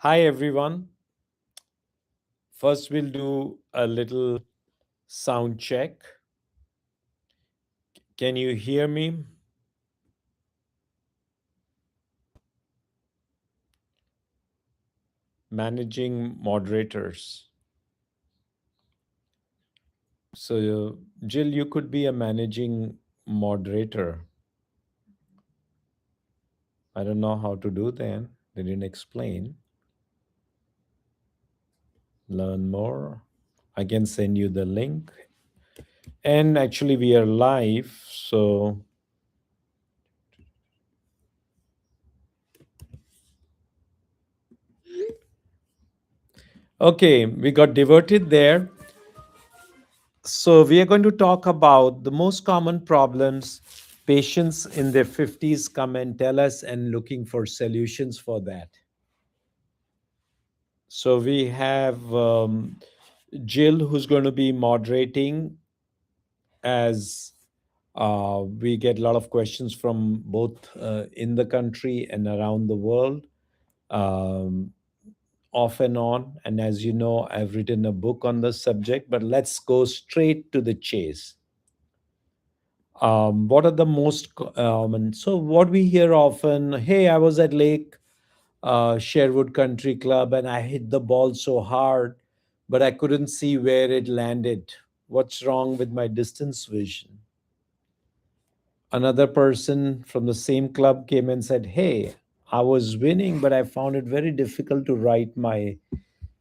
Hi, everyone. First, we'll do a little sound check. Can you hear me? Managing moderators. So, Jill, you could be a managing moderator. I don't know how to do that. They didn't explain. Learn more. I can send you the link. And actually, we are live. So, okay, we got diverted there. So, we are going to talk about the most common problems patients in their 50s come and tell us and looking for solutions for that. So, we have Jill who's going to be moderating as we get a lot of questions from both in the country and around the world, um, off and on. And as you know, I've written a book on the subject, but let's go straight to the chase. What are the most and so what we hear often, hey, I was at Lake Sherwood Country Club and I hit the ball so hard, but I couldn't see where it landed. What's wrong with my distance vision? Another person from the same club came and said, hey, I was winning, but I found it very difficult to write my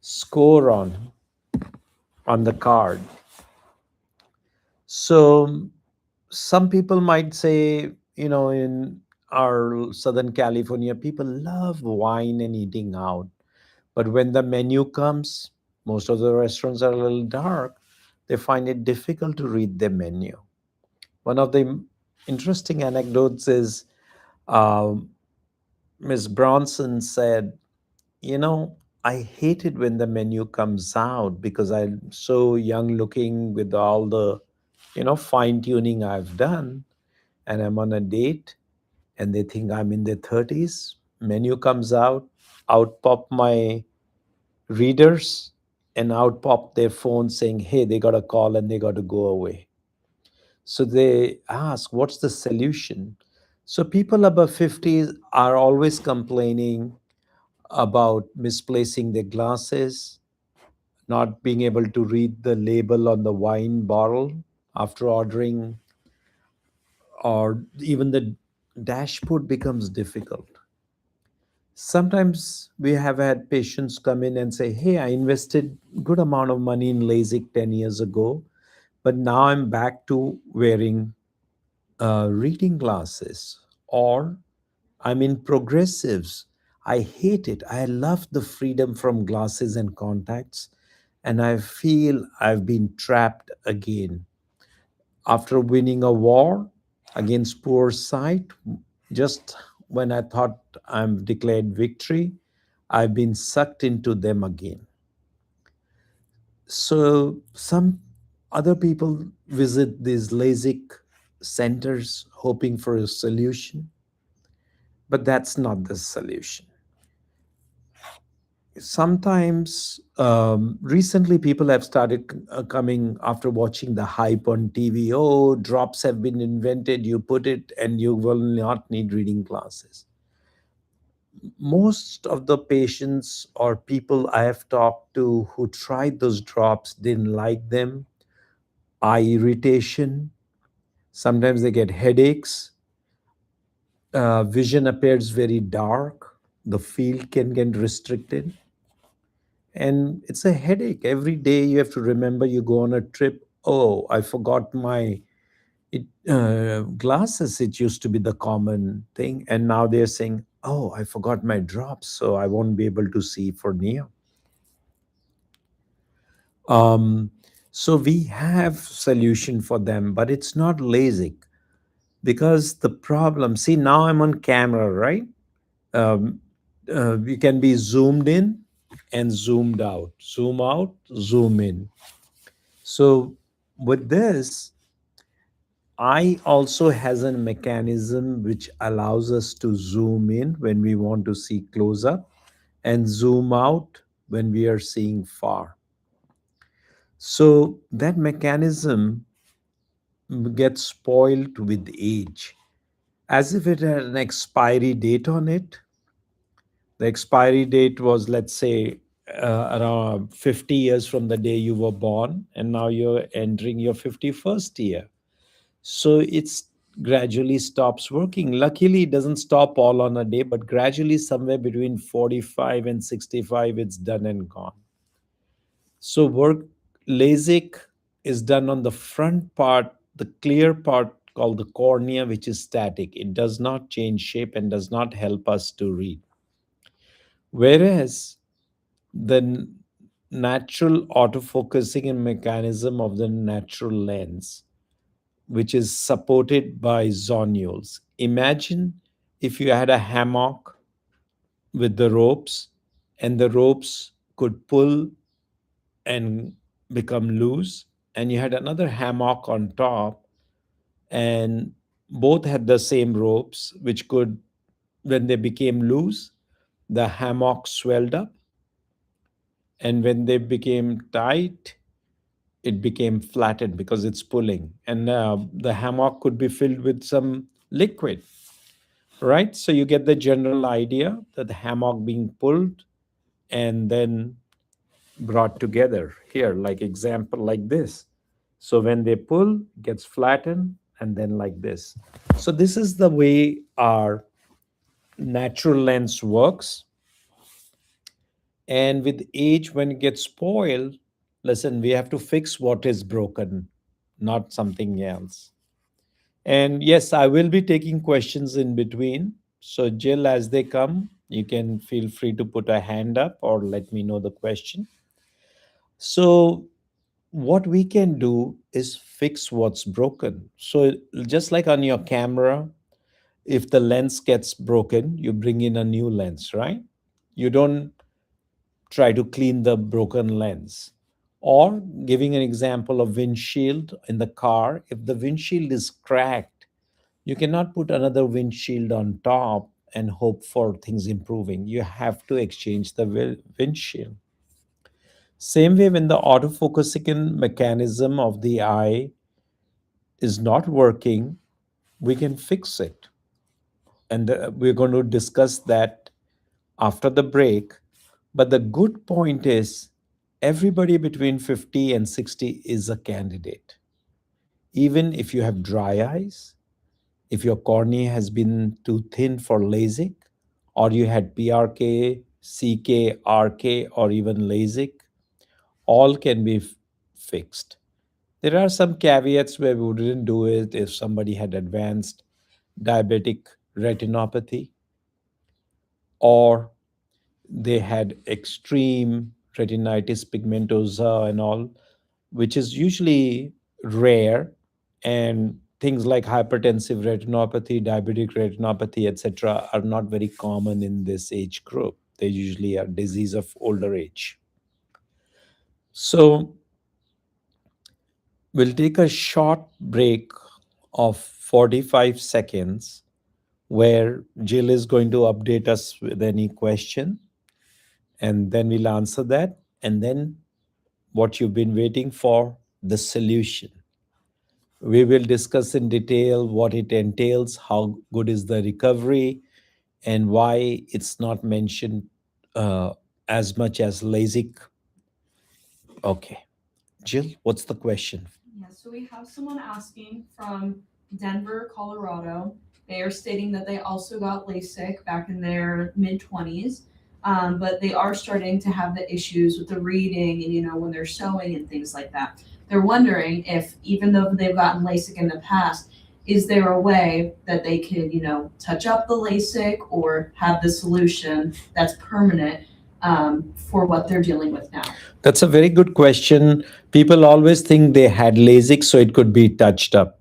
score on the card. So some people might say, in our Southern California, people love wine and eating out. But when the menu comes, most of the restaurants are a little dark. They find it difficult to read the menu. One of the interesting anecdotes is um, Ms. Bronson said, you know, I hate it when the menu comes out because I'm so young looking with all the, fine tuning I've done, and I'm on a date and they think I'm in their 30s. Menu comes out pop my readers, and out pop their phone saying, hey, they got a call and they got to go away. So they ask, what's the solution? So people above 50 are always complaining about misplacing their glasses, not being able to read the label on the wine bottle after ordering, or even the dashboard becomes difficult. Sometimes we have had patients come in and say, hey, I invested good amount of money in LASIK 10 years ago, but now I'm back to wearing reading glasses, or I'm in progressives. I hate it. I love the freedom from glasses and contacts, and I feel I've been trapped again. After winning a war against poor sight, just when I thought I'm declared victory, I've been sucked into them again. So some other people visit these LASIK centers hoping for a solution, but that's not the solution. Sometimes recently people have started coming after watching the hype on TV. Oh, drops have been invented, you put it and you will not need reading glasses. Most of the patients or people I have talked to who tried those drops didn't like them. Eye irritation, sometimes they get headaches, vision appears very dark, the field can get restricted, and it's a headache. Every day you have to remember, you go on a trip, oh, I forgot my glasses. It used to be the common thing, and now they're saying, oh, I forgot my drops, so I won't be able to see for near. um, so we have solution for them, but it's not LASIK, because the problem, see, now I'm on camera, right? um, we can be zoomed in and zoomed out, zoom out, zoom in. So with this, I also has a mechanism which allows us to zoom in when we want to see close up, and zoom out when we are seeing far. So that mechanism gets spoiled with age. As if it had an expiry date on it. The expiry date was, let's say, around 50 years from the day you were born, and now you're entering your 51st year. So it's gradually stops working. Luckily, it doesn't stop all on a day, but gradually, somewhere between 45 and 65, it's done and gone. So work LASIK is done on the front part, the clear part called the cornea, which is static. It does not change shape and does not help us to read. Whereas the natural autofocusing and mechanism of the natural lens, which is supported by zonules. Imagine if you had a hammock with the ropes, and the ropes could pull and become loose, and you had another hammock on top, and both had the same ropes, which could, when they became loose, the hammock swelled up, and when they became tight, it became flattened because it's pulling, and the hammock could be filled with some liquid, right? So you get the general idea that the hammock being pulled and then brought together here, like example like this. So when they pull, it gets flattened, and then like this. So this is the way our natural lens works. And with age, when it gets spoiled, listen, we have to fix what is broken, not something else. And yes, I will be taking questions in between. So, Jill, as they come, you can feel free to put a hand up or let me know the question. So, what we can do is fix what's broken. So, just like on your camera, if the lens gets broken, you bring in a new lens, right? You don't try to clean the broken lens. Or giving an example of windshield in the car, if the windshield is cracked, you cannot put another windshield on top and hope for things improving. You have to exchange the windshield. Same way, when the autofocusing mechanism of the eye is not working, we can fix it. And we're going to discuss that after the break. But the good point is, everybody between 50 and 60 is a candidate. Even if you have dry eyes, if your cornea has been too thin for LASIK, or you had PRK, CK, RK, or even LASIK, all can be fixed. There are some caveats where we wouldn't do it if somebody had advanced diabetic retinopathy, or they had extreme retinitis pigmentosa and all, which is usually rare, and things like hypertensive retinopathy, diabetic retinopathy, etc., are not very common in this age group. They usually are disease of older age. So we'll take a short break of 45 seconds where Jill is going to update us with any question, and then we'll answer that, and then what you've been waiting for, the solution. We will discuss in detail what it entails, how good is the recovery, and why it's not mentioned uh, as much as LASIK. Okay. Jill, what's the question? Yeah, so we have someone asking from Denver, Colorado. They are stating that they also got LASIK back in their mid 20s, but they are starting to have the issues with the reading and, when they're sewing and things like that. They're wondering if, even though they've gotten LASIK in the past, is there a way that they could, touch up the LASIK or have the solution that's permanent for what they're dealing with now? That's a very good question. People always think they had LASIK, so it could be touched up.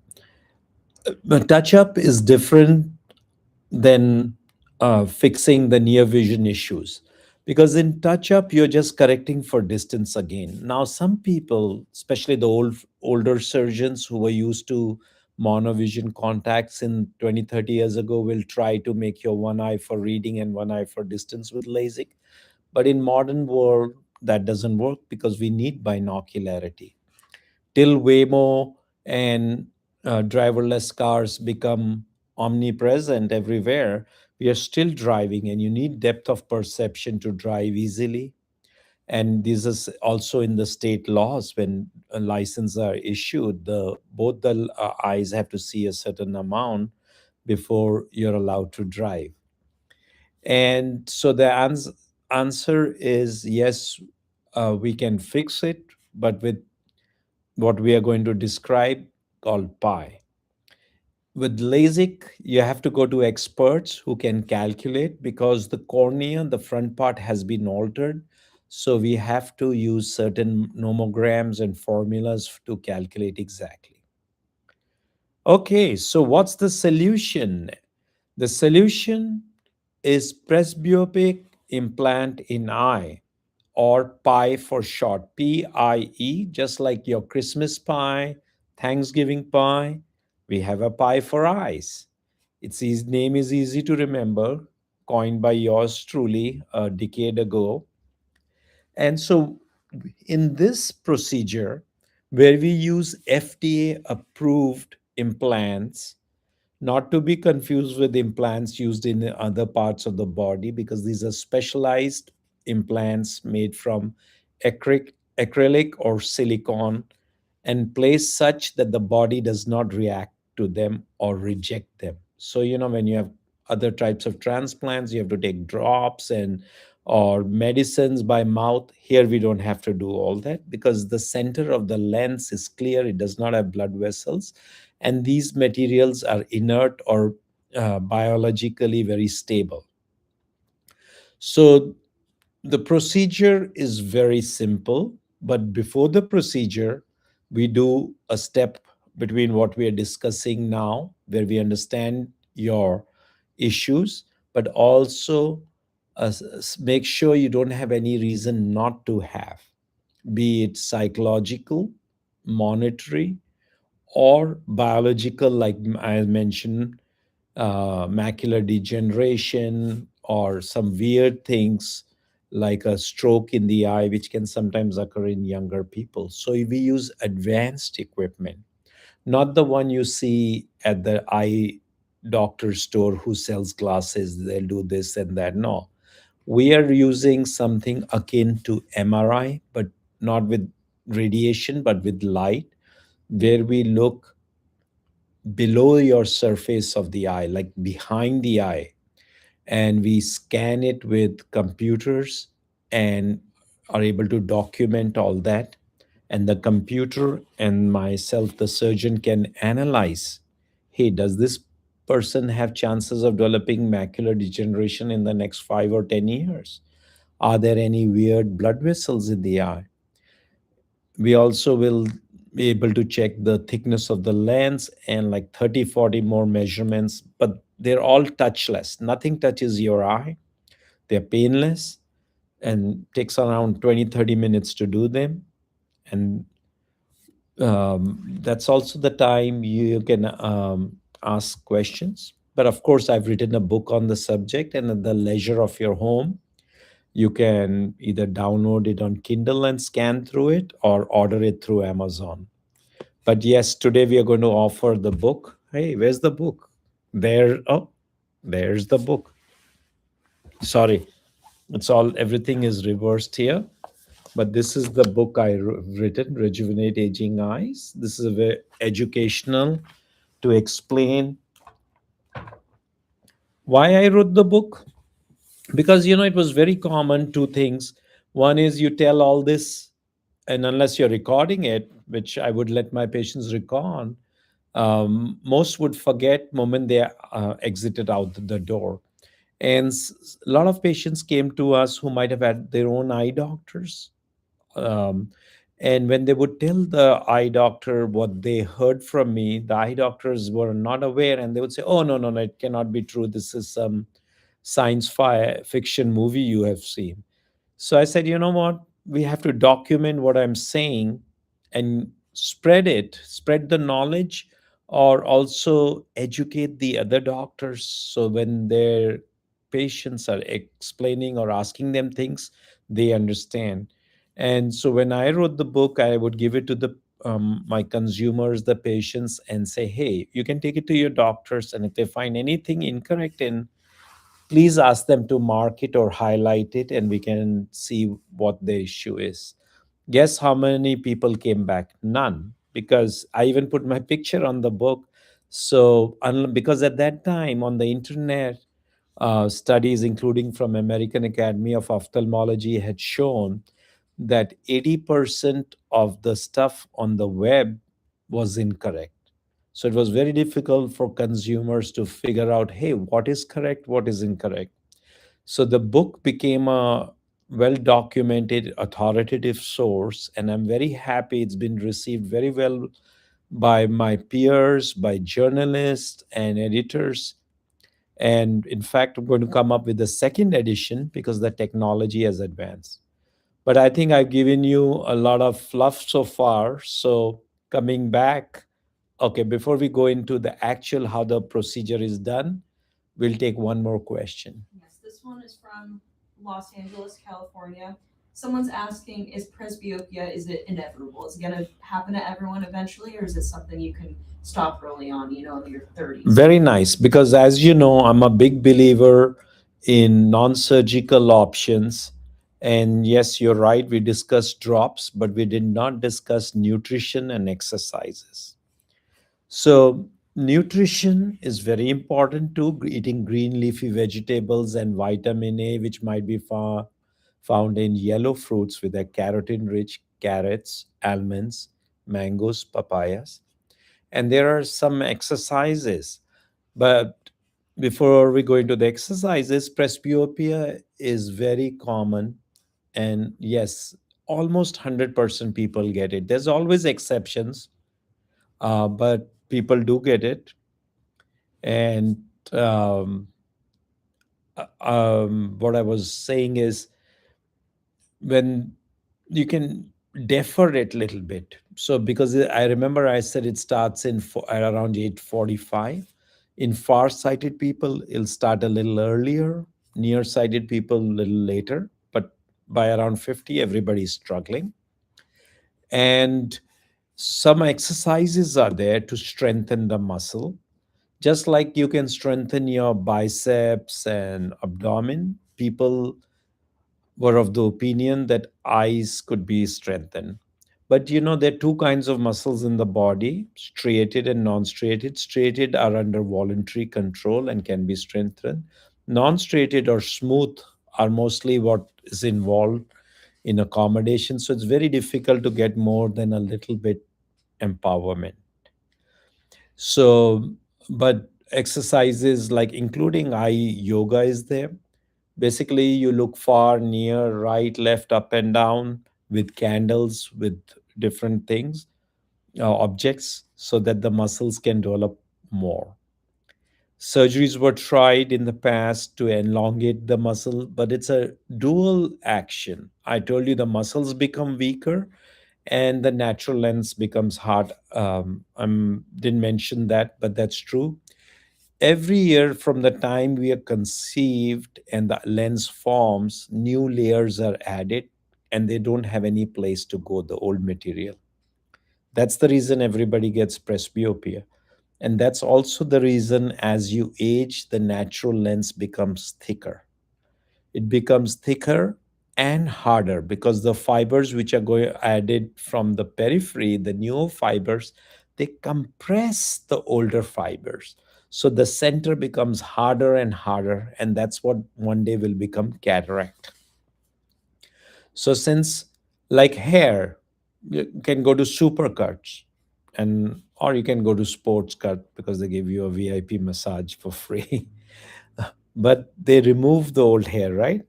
But touch up is different than fixing the near vision issues. Because in touch up, you're just correcting for distance again. Now, some people, especially the older surgeons who were used to monovision contacts in 20, 30 years ago, will try to make your one eye for reading and one eye for distance with LASIK. But in modern world, that doesn't work because we need binocularity. Till Waymo and driverless cars become omnipresent everywhere, we are still driving, and you need depth of perception to drive easily. And this is also in the state laws. When a license are issued, the both the eyes have to see a certain amount before you're allowed to drive. And so the answer is yes, we can fix it, but with what we are going to describe called pi. With LASIK, you have to go to experts who can calculate because the cornea, the front part, has been altered. So we have to use certain nomograms and formulas to calculate exactly. Okay, so what's the solution? The solution is presbyopic implant in eye, or PIE for short, PIE, just like your Christmas pie, Thanksgiving pie. We have a pie for eyes. Its name is easy to remember, coined by yours truly a decade ago. And so, in this procedure, where we use FDA approved implants, not to be confused with implants used in the other parts of the body, because these are specialized implants made from acrylic or silicone and placed such that the body does not react to them or reject them. So, when you have other types of transplants, you have to take drops and or medicines by mouth. Here we don't have to do all that because the center of the lens is clear, it does not have blood vessels, and these materials are inert or biologically very stable. So the procedure is very simple, but before the procedure, we do a step between what we are discussing now, where we understand your issues, but also make sure you don't have any reason not to have, be it psychological, monetary, or biological, like I mentioned, macular degeneration, or some weird things like a stroke in the eye, which can sometimes occur in younger people. So we use advanced equipment, not the one you see at the eye doctor store who sells glasses. They'll do this and that. No, we are using something akin to MRI, but not with radiation, but with light, where we look below your surface of the eye, like behind the eye, and we scan it with computers and are able to document all that. And the computer and myself, the surgeon, can analyze, hey, does this person have chances of developing macular degeneration in the next 5 or 10 years? Are there any weird blood vessels in the eye? We also will be able to check the thickness of the lens and like 30, 40 more measurements, but they're all touchless. Nothing touches your eye. They're painless and takes around 20, 30 minutes to do them. And that's also the time you can ask questions. But of course, I've written a book on the subject, and at the leisure of your home, you can either download it on Kindle and scan through it or order it through Amazon. But yes, today we are going to offer the book. Hey, where's the book? There. Oh, there's the book. Sorry, it's all, everything is reversed here. But this is the book written, Rejuvenate Aging Eyes. This is a very educational to explain why I wrote the book. Because, it was very common, two things. One is you tell all this, and unless you're recording it, which I would let my patients record, most would forget moment they exited out the door. And a lot of patients came to us who might have had their own eye doctors. Um, and when they would tell the eye doctor what they heard from me, the eye doctors were not aware, and they would say, "Oh, no, no, no, it cannot be true. This is some fiction movie you have seen." So I said, you know what? We have to document what I'm saying and spread it, spread the knowledge, or also educate the other doctors. So when they're patients are explaining or asking them things, they understand. And so when I wrote the book, I would give it to the my consumers, the patients, and say, hey, you can take it to your doctors, and if they find anything incorrect in, please ask them to mark it or highlight it, and we can see what the issue is. Guess how many people came back? None, because I even put my picture on the book. So, because at that time on the internet, studies, including from American Academy of Ophthalmology, had shown that 80% of the stuff on the web was incorrect. So it was very difficult for consumers to figure out, hey, what is correct, what is incorrect. So the book became a well documented, authoritative source, and I'm very happy it's been received very well by my peers, by journalists and editors. And in fact, I'm going to come up with a second edition because the technology has advanced. But I think I've given you a lot of fluff so far. So coming back, okay, before we go into the actual how the procedure is done, we'll take one more question. Yes, this one is from Los Angeles, California. Someone's asking, is presbyopia, is it inevitable? Is it gonna happen to everyone eventually, or is it something you can stop early on, in your 30s? Very nice, because as you know, I'm a big believer in non surgical options. And yes, you're right, we discussed drops, but we did not discuss nutrition and exercises. So, nutrition is very important too, eating green leafy vegetables and vitamin A, which might be found in yellow fruits with a carotene rich carrots, almonds, mangoes, papayas. And there are some exercises. But before we go into the exercises, presbyopia is very common. And yes, almost 100% people get it. There's always exceptions, but people do get it. And what I was saying is, when you can defer it a little bit. So because I remember I said it starts at around 8:45. In far-sighted people, it'll start a little earlier. Near-sighted people, a little later. But by around 50, everybody's struggling. And some exercises are there to strengthen the muscle. Just like you can strengthen your biceps and abdomen, people were of the opinion that eyes could be strengthened. But there are two kinds of muscles in the body, striated and non striated. Striated are under voluntary control and can be strengthened. Non striated or smooth are mostly what is involved in accommodation. So it's very difficult to get more than a little bit empowerment. So, but exercises like including eye yoga is there. Basically, you look far, near, right, left, up, and down with candles, with different things, objects, so that the muscles can develop more. Surgeries were tried in the past to elongate the muscle, but it's a dual action. I told you the muscles become weaker and the natural lens becomes hard. I didn't mention that, but that's true. Every year from the time we are conceived and the lens forms, new layers are added and they don't have any place to go, the old material. That's the reason everybody gets presbyopia. And that's also the reason as you age, the natural lens becomes thicker. It becomes thicker and harder because the fibers which are going added from the periphery, the newer fibers, they compress the older fibers. So the center becomes harder and harder, and that's what one day will become cataract. So since like hair, you can go to supercuts, and or you can go to sports cut because they give you a VIP massage for free. But they remove the old hair, right?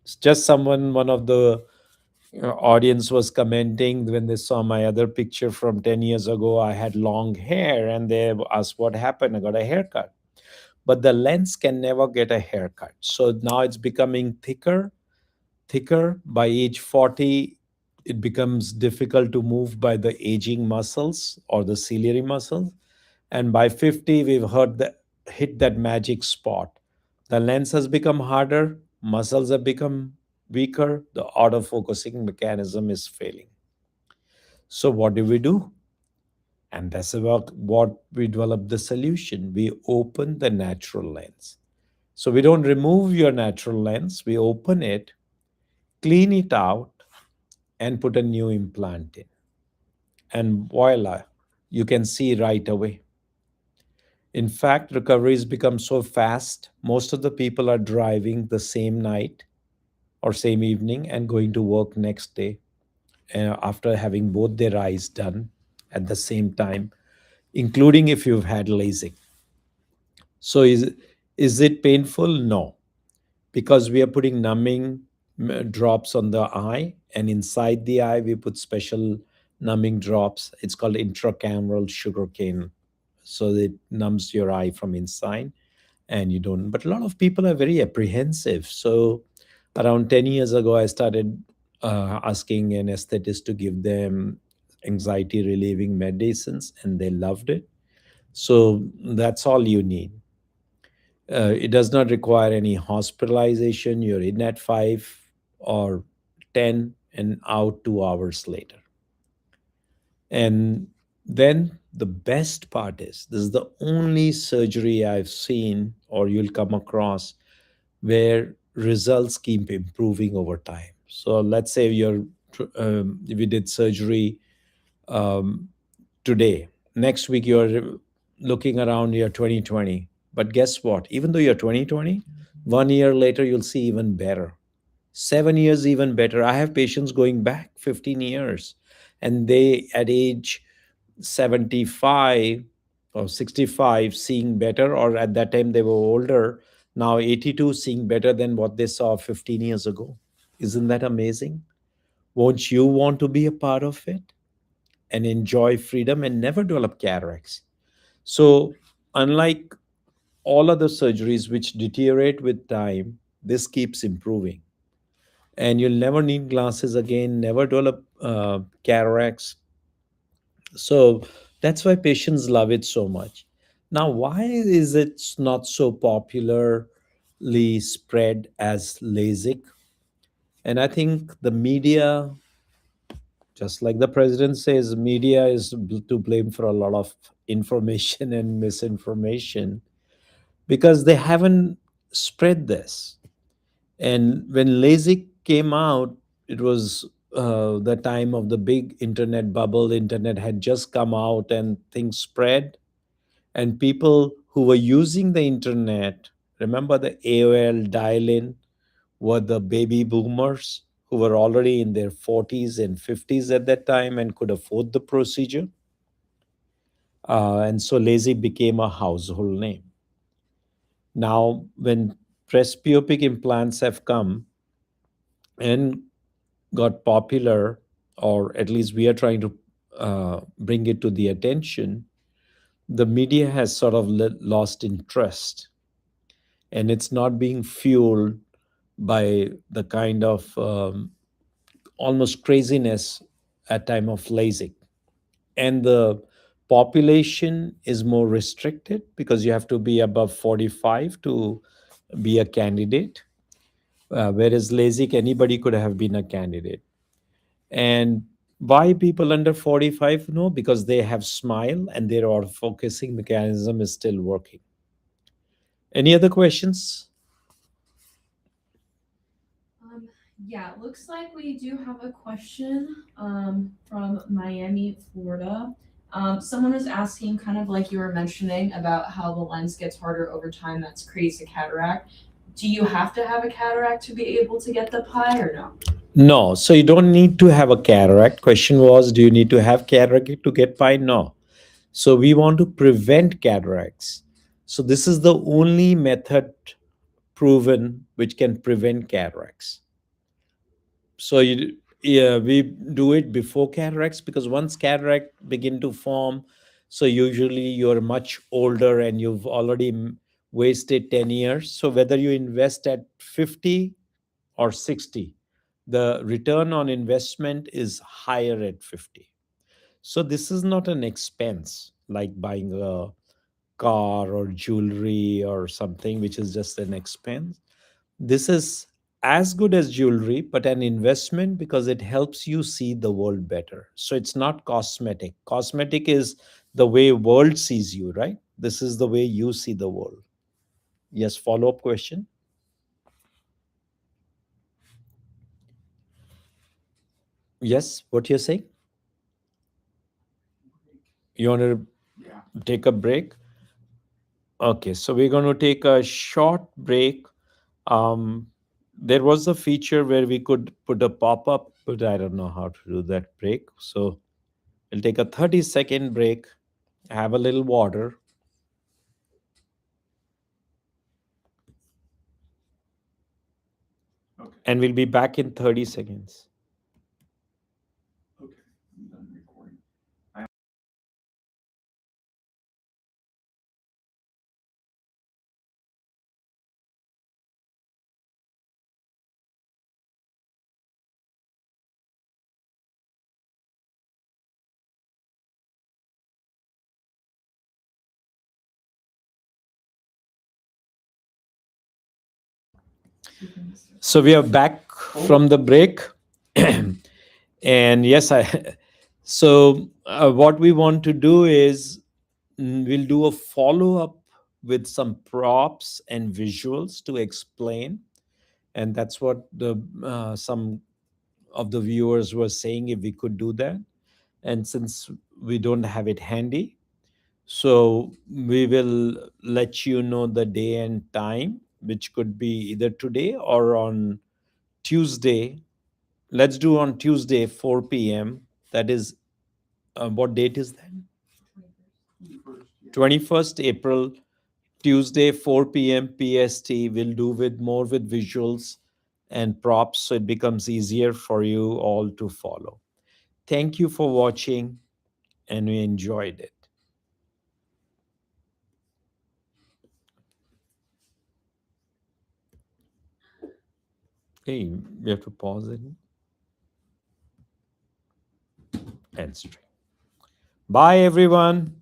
It's just someone, one of the audience was commenting when they saw my other picture from 10 years ago. I had long hair and they asked what happened. I got a haircut. But the lens can never get a haircut. So now it's becoming thicker, thicker. By age 40, it becomes difficult to move by the aging muscles or the ciliary muscles. And by 50, we've hit that magic spot. The lens has become harder, muscles have become weaker, the autofocusing mechanism is failing. So, what do we do? And that's about what we develop the solution. We open the natural lens. So, we don't remove your natural lens, we open it, clean it out, and put a new implant in. And voila, you can see right away. In fact, recovery has become so fast, most of the people are driving the same night or same evening and going to work next day after having both their eyes done at the same time, including if you've had LASIK. So is it painful? No, because we are putting numbing drops on the eye, and inside the eye we put special numbing drops. It's called intracameral sugarcane, so it numbs your eye from inside, and you don't. But a lot of people are very apprehensive. So around 10 years ago, I started asking an anesthetist to give them anxiety relieving medicines, and they loved it. So that's all you need. It does not require any hospitalization. You're in at 5 or 10 and out 2 hours later. And then the best part is this is the only surgery I've seen or you'll come across where results keep improving over time. So let's say if you did surgery um, today, next week you're looking around your 2020. But guess what? Even though you're 2020, 1 year later you'll see even better. 7 years even better. I have patients going back 15 years, and they at age 75 or 65 seeing better, or at that time they were older, now 82 seeing better than what they saw 15 years ago. Isn't that amazing? Won't you want to be a part of it and enjoy freedom and never develop cataracts? So unlike all other surgeries which deteriorate with time, this keeps improving, and you'll never need glasses again, never develop cataracts. So that's why patients love it so much. Now, why is it not so popularly spread as LASIK? And I think the media, just like the president says, media is to blame for a lot of information and misinformation because they haven't spread this. And when LASIK came out, it was the time of the big internet bubble. The internet had just come out and things spread. And people who were using the internet, remember the AOL dial in, were the baby boomers who were already in their 40s and 50s at that time and could afford the procedure. And so LASIK became a household name. Now, when presbyopic implants have come and got popular, or at least we are trying to bring it to the attention, the media has sort of lost interest, and it's not being fueled by the kind of almost craziness at time of LASIK. And the population is more restricted because you have to be above 45 to be a candidate, whereas LASIK, anybody could have been a candidate. And why people under 45? No, because they have smile and their focusing mechanism is still working. Any other questions? Um, yeah, it looks like we do have a question from Miami, Florida. Someone was asking, kind of like you were mentioning, about how the lens gets harder over time. That creates a cataract. Do you have to have a cataract to be able to get the pie, or no? No. So you don't need to have a cataract. Question was, do you need to have cataract to get pie? No. So we want to prevent cataracts. So this is the only method proven which can prevent cataracts. So yeah, we do it before cataracts because once cataract begin to form, so usually you're much older and you've already wasted 10 years. So whether you invest at 50 or 60, the return on investment is higher at 50. So this is not an expense like buying a car or jewelry or something which is just an expense. This is as good as jewelry, but an investment because it helps you see the world better. So it's not cosmetic. Cosmetic is the way world sees you, right? This is the way you see the world. Yes, follow up question. Yes, what you're saying? You want to take a break? Okay, so we're going to take a short break. There was a feature where we could put a pop up, but I don't know how to do that break. So we'll take a 30-second break, have a little water, and we'll be back in 30 seconds. So we are back from the break. And yes, I. So what we want to do is we'll do a follow up with some props and visuals to explain, and that's what the some of the viewers were saying if we could do that. And since we don't have it handy, so we will let you know the day and time, which could be either today or on Tuesday. Let's do on Tuesday, 4 p.m. That is, what date is that? 21st April, Tuesday, 4 p.m. PST. We'll do with more with visuals and props so it becomes easier for you all to follow. Thank you for watching, and we enjoyed it. Hey, we have to pause it and stream. Bye, everyone.